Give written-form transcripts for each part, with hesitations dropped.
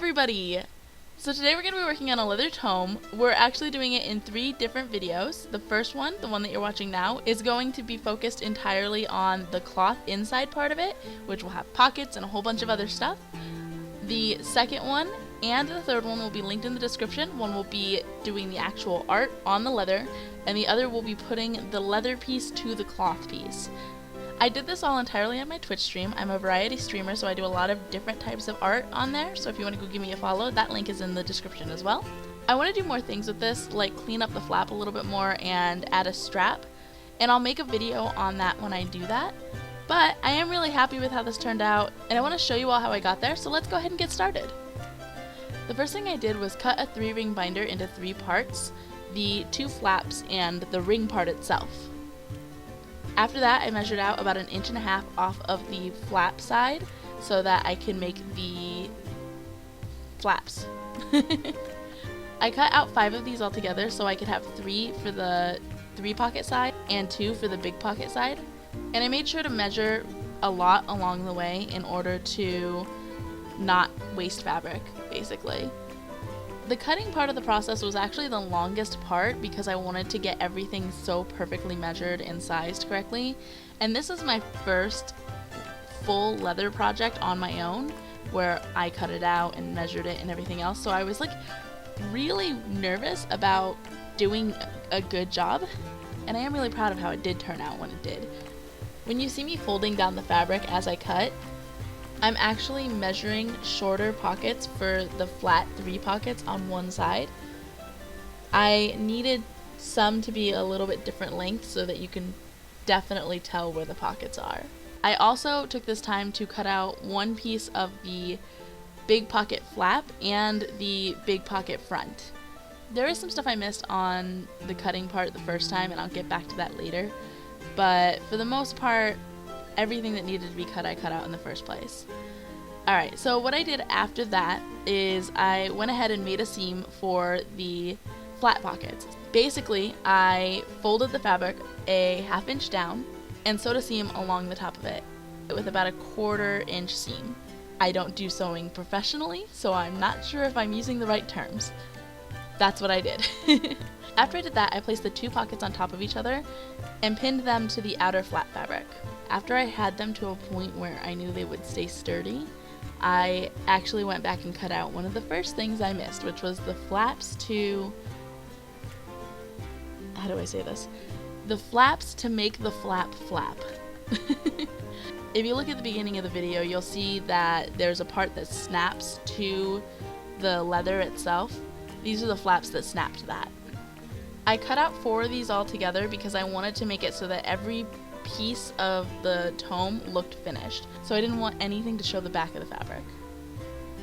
everybody! So today we're going to be working on a leather tome. We're actually doing it in 3 different videos. The first one, the one that you're watching now, is going to be focused entirely on the cloth inside part of it, which will have pockets and a whole bunch of other stuff. The second one and the third one will be linked in the description. One will be doing the actual art on the leather, and the other will be putting the leather piece to the cloth piece. I did this all entirely on my Twitch stream. I'm a variety streamer, so I do a lot of different types of art on there, so if you want to go give me a follow, that link is in the description as well. I want to do more things with this, like clean up the flap a little bit more and add a strap, and I'll make a video on that when I do that. But I am really happy with how this turned out, and I want to show you all how I got there, so let's go ahead and get started. The first thing I did was cut a 3-ring binder into 3 parts, the 2 flaps and the ring part itself. After that, I measured out about 1.5 inches off of the flap side so that I can make the flaps. I cut out 5 of these all together so I could have 3 for the 3-pocket side and 2 for the big pocket side. And I made sure to measure a lot along the way in order to not waste fabric, basically. The cutting part of the process was actually the longest part because I wanted to get everything so perfectly measured and sized correctly. And this is my first full leather project on my own where I cut it out and measured it and everything else. So I was like really nervous about doing a good job, and I am really proud of how it did turn out when it did. When you see me folding down the fabric as I cut, I'm actually measuring shorter pockets for the flat 3 pockets on one side. I needed some to be a little bit different length so that you can definitely tell where the pockets are. I also took this time to cut out one piece of the big pocket flap and the big pocket front. There is some stuff I missed on the cutting part the first time, and I'll get back to that later. But for the most part, everything that needed to be cut, I cut out in the first place. Alright, so what I did after that is I went ahead and made a seam for the flat pockets. Basically, I folded the fabric a 1/2 inch down and sewed a seam along the top of it with about a 1/4 inch seam. I don't do sewing professionally, so I'm not sure if I'm using the right terms. That's what I did. After I did that, I placed the 2 pockets on top of each other and pinned them to the outer flat fabric. After I had them to a point where I knew they would stay sturdy, I actually went back and cut out one of the first things I missed, which was the flaps to... how do I say this? The flaps to make the flap flap. If you look at the beginning of the video, you'll see that there's a part that snaps to the leather itself. These are the flaps that snap to that. I cut out 4 of these all together because I wanted to make it so that every piece of the tome looked finished, so I didn't want anything to show the back of the fabric.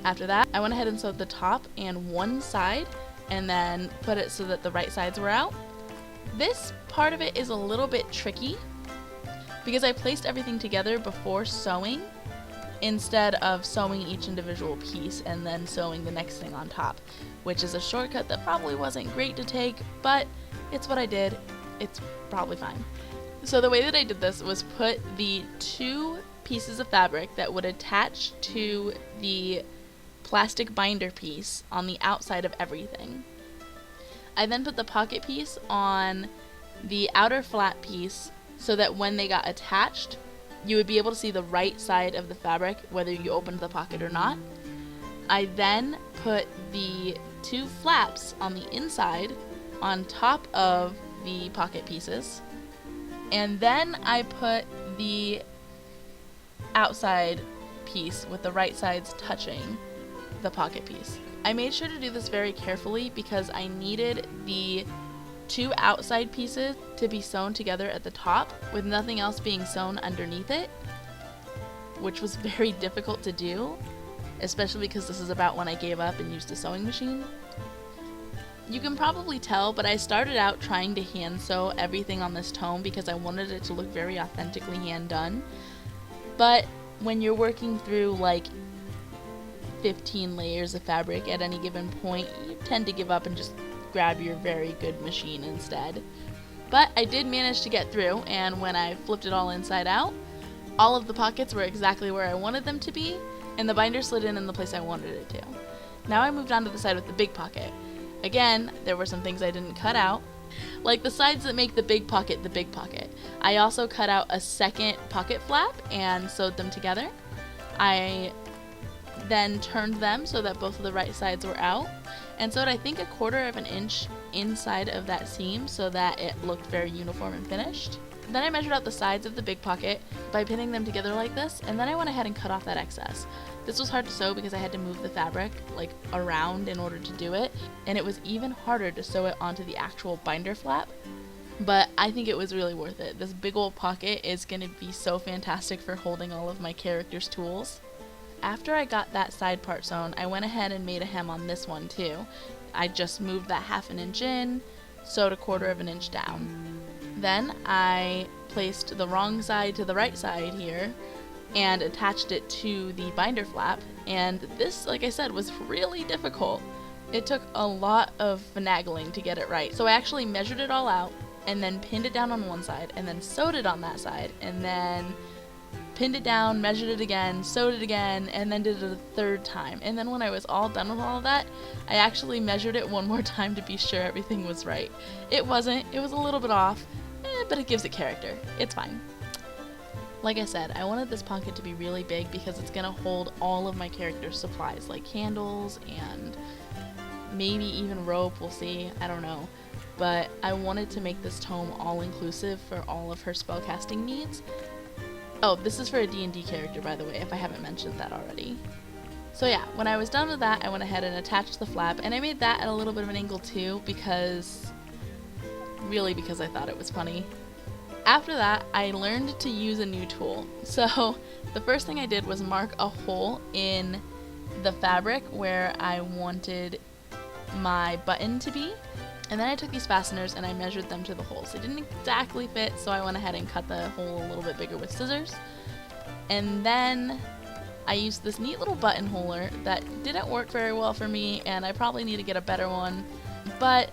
After that, I went ahead and sewed the top and one side and then put it so that the right sides were out. This part of it is a little bit tricky because I placed everything together before sewing instead of sewing each individual piece and then sewing the next thing on top, which is a shortcut that probably wasn't great to take, but it's what I did. It's probably fine. So the way that I did this was put the 2 pieces of fabric that would attach to the plastic binder piece on the outside of everything. I then put the pocket piece on the outer flat piece so that when they got attached, you would be able to see the right side of the fabric whether you opened the pocket or not. I then put the 2 flaps on the inside on top of the pocket pieces. And then I put the outside piece with the right sides touching the pocket piece. I made sure to do this very carefully because I needed the 2 outside pieces to be sewn together at the top with nothing else being sewn underneath it, which was very difficult to do, especially because this is about when I gave up and used a sewing machine. You can probably tell, but I started out trying to hand sew everything on this tome because I wanted it to look very authentically hand done. But when you're working through like 15 layers of fabric at any given point, you tend to give up and just grab your very good machine instead. But I did manage to get through, and when I flipped it all inside out, all of the pockets were exactly where I wanted them to be, and the binder slid in the place I wanted it to. Now I moved on to the side with the big pocket. Again, there were some things I didn't cut out, like the sides that make the big pocket the big pocket. I also cut out a second pocket flap and sewed them together. I then turned them so that both of the right sides were out, and sewed I think 1/4 of an inch inside of that seam so that it looked very uniform and finished. Then I measured out the sides of the big pocket by pinning them together like this, and then I went ahead and cut off that excess. This was hard to sew because I had to move the fabric like around in order to do it, and it was even harder to sew it onto the actual binder flap, but I think it was really worth it. This big old pocket is going to be so fantastic for holding all of my character's tools. After I got that side part sewn, I went ahead and made a hem on this one too. I just moved that 1/2 inch in, sewed 1/4 of an inch down. Then I placed the wrong side to the right side here and attached it to the binder flap, and this, like I said, was really difficult. It took a lot of finagling to get it right. So I actually measured it all out and then pinned it down on one side and then sewed it on that side and then pinned it down, measured it again, sewed it again, and then did it a 3rd time. And then when I was all done with all of that, I actually measured it one more time to be sure everything was right. It wasn't, it was a little bit off, but it gives it character. It's fine. Like I said, I wanted this pocket to be really big because it's gonna hold all of my character's supplies, like candles and maybe even rope, we'll see, I don't know. But I wanted to make this tome all-inclusive for all of her spellcasting needs. Oh, this is for a D&D character, by the way, if I haven't mentioned that already. So yeah, when I was done with that, I went ahead and attached the flap, and I made that at a little bit of an angle too, because I thought it was funny. After that, I learned to use a new tool. So the first thing I did was mark a hole in the fabric where I wanted my button to be. And then I took these fasteners and I measured them to the holes. They didn't exactly fit, so I went ahead and cut the hole a little bit bigger with scissors. And then I used this neat little buttonholer that didn't work very well for me, and I probably need to get a better one. But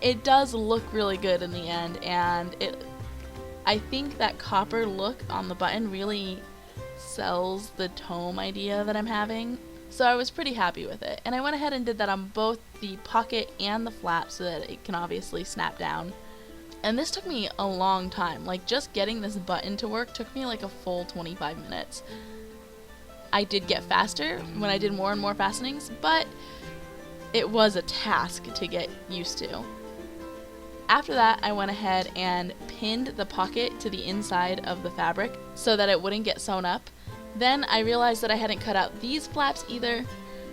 it does look really good in the end, and I think that copper look on the button really sells the tome idea that I'm having. So I was pretty happy with it, and I went ahead and did that on both the pocket and the flap so that it can obviously snap down. And this took me a long time. Like, just getting this button to work took me like a full 25 minutes. I did get faster when I did more and more fastenings, but it was a task to get used to. After that, I went ahead and pinned the pocket to the inside of the fabric so that it wouldn't get sewn up. Then I realized that I hadn't cut out these flaps either,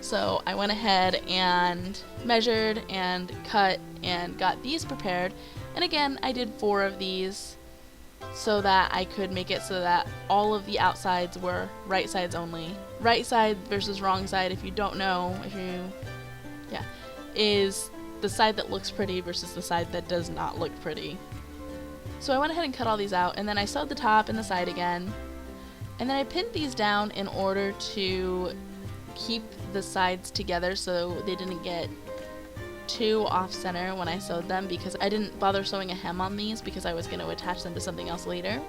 so I went ahead and measured and cut and got these prepared. And again, I did 4 of these so that I could make it so that all of the outsides were right sides only. Right side versus wrong side, if you don't know, is the side that looks pretty versus the side that does not look pretty. So I went ahead and cut all these out, and then I sewed the top and the side again. And then I pinned these down in order to keep the sides together so they didn't get too off center when I sewed them, because I didn't bother sewing a hem on these because I was going to attach them to something else later.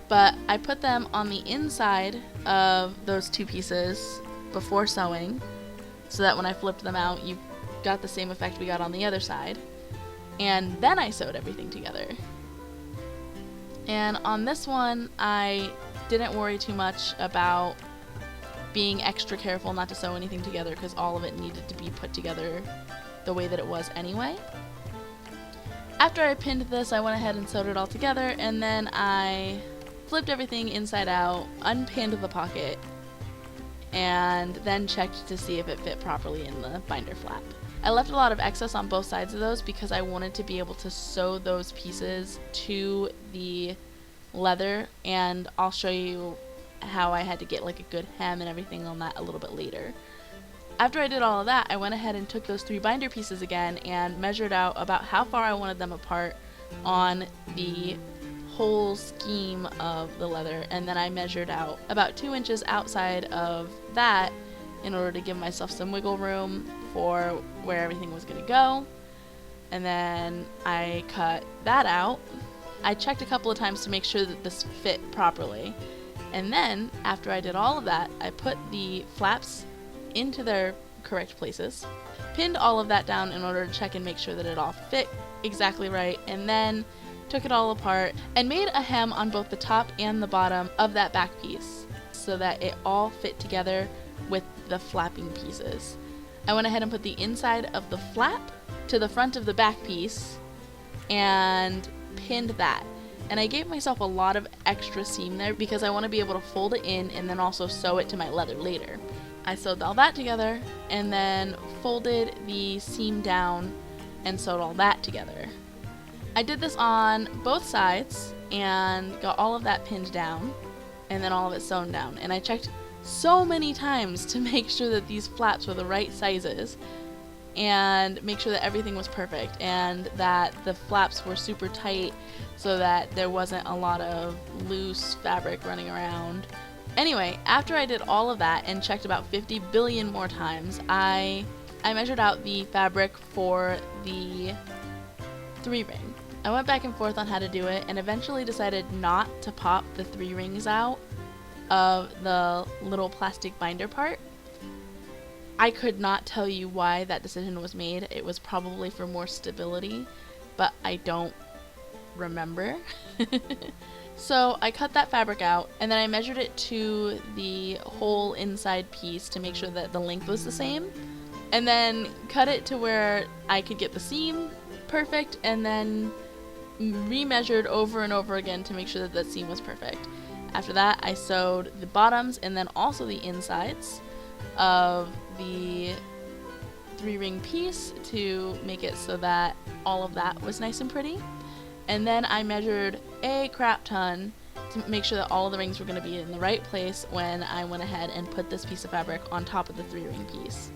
But I put them on the inside of those 2 pieces before sewing so that when I flipped them out, you got the same effect we got on the other side. And then I sewed everything together. And on this one, I didn't worry too much about being extra careful not to sew anything together because all of it needed to be put together the way that it was anyway. After I pinned this, I went ahead and sewed it all together, and then I flipped everything inside out, unpinned the pocket, and then checked to see if it fit properly in the binder flap. I left a lot of excess on both sides of those because I wanted to be able to sew those pieces to the leather, and I'll show you how I had to get like a good hem and everything on that a little bit later. After I did all of that, I went ahead and took those 3 binder pieces again and measured out about how far I wanted them apart on the whole scheme of the leather, and then I measured out about 2 inches outside of that in order to give myself some wiggle room for where everything was going to go. And then I cut that out. I checked a couple of times to make sure that this fit properly. And then, after I did all of that, I put the flaps into their correct places. Pinned all of that down in order to check and make sure that it all fit exactly right, and then took it all apart and made a hem on both the top and the bottom of that back piece so that it all fit together with the flapping pieces. I went ahead and put the inside of the flap to the front of the back piece and pinned that. And I gave myself a lot of extra seam there because I want to be able to fold it in and then also sew it to my leather later. I sewed all that together and then folded the seam down and sewed all that together. I did this on both sides and got all of that pinned down and then all of it sewn down. And I checked so many times to make sure that these flaps were the right sizes and make sure that everything was perfect and that the flaps were super tight so that there wasn't a lot of loose fabric running around. Anyway, after I did all of that and checked about 50 billion more times, I measured out the fabric for the 3-ring. I went back and forth on how to do it and eventually decided not to pop the 3 rings out of the little plastic binder part. I could not tell you why that decision was made. It was probably for more stability, but I don't remember. So I cut that fabric out and then I measured it to the whole inside piece to make sure that the length was the same, and then cut it to where I could get the seam perfect, and then remeasured over and over again to make sure that the seam was perfect. After that, I sewed the bottoms and then also the insides of the 3-ring piece to make it so that all of that was nice and pretty. And then I measured a crap ton to make sure that all of the rings were going to be in the right place when I went ahead and put this piece of fabric on top of the 3-ring piece.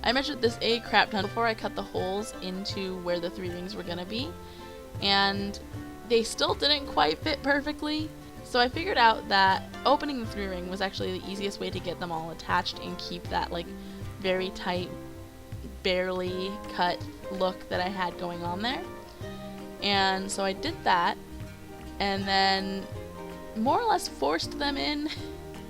I measured this a crap ton before I cut the holes into where the 3 rings were going to be, and they still didn't quite fit perfectly. So I figured out that opening the 3-ring was actually the easiest way to get them all attached and keep that like very tight, barely cut look that I had going on there. And so I did that and then more or less forced them in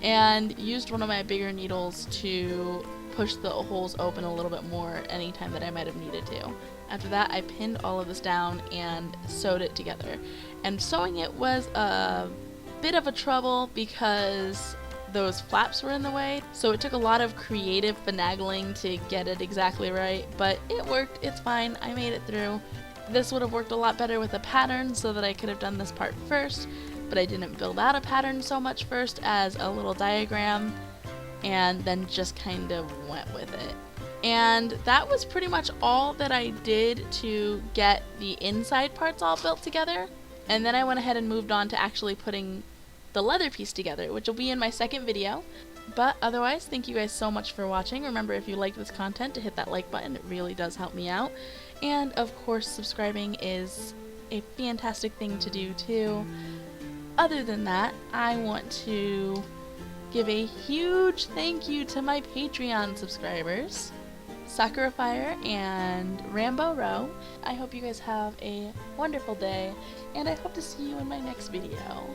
and used one of my bigger needles to push the holes open a little bit more anytime that I might have needed to. After that, I pinned all of this down and sewed it together. And sewing it was a bit of a trouble because those flaps were in the way, so it took a lot of creative finagling to get it exactly right, but it worked. It's fine. I made it through. This would have worked a lot better with a pattern so that I could have done this part first, but I didn't build out a pattern so much first as a little diagram and then just kind of went with it. And that was pretty much all that I did to get the inside parts all built together. And then I went ahead and moved on to actually putting the leather piece together, which will be in my second video. But otherwise, thank you guys so much for watching. Remember, if you liked this content, to hit that like button. It really does help me out. And of course, subscribing is a fantastic thing to do too. Other than that, I want to give a huge thank you to my Patreon subscribers, Sakurafire and Rambo Row. I hope you guys have a wonderful day, and I hope to see you in my next video.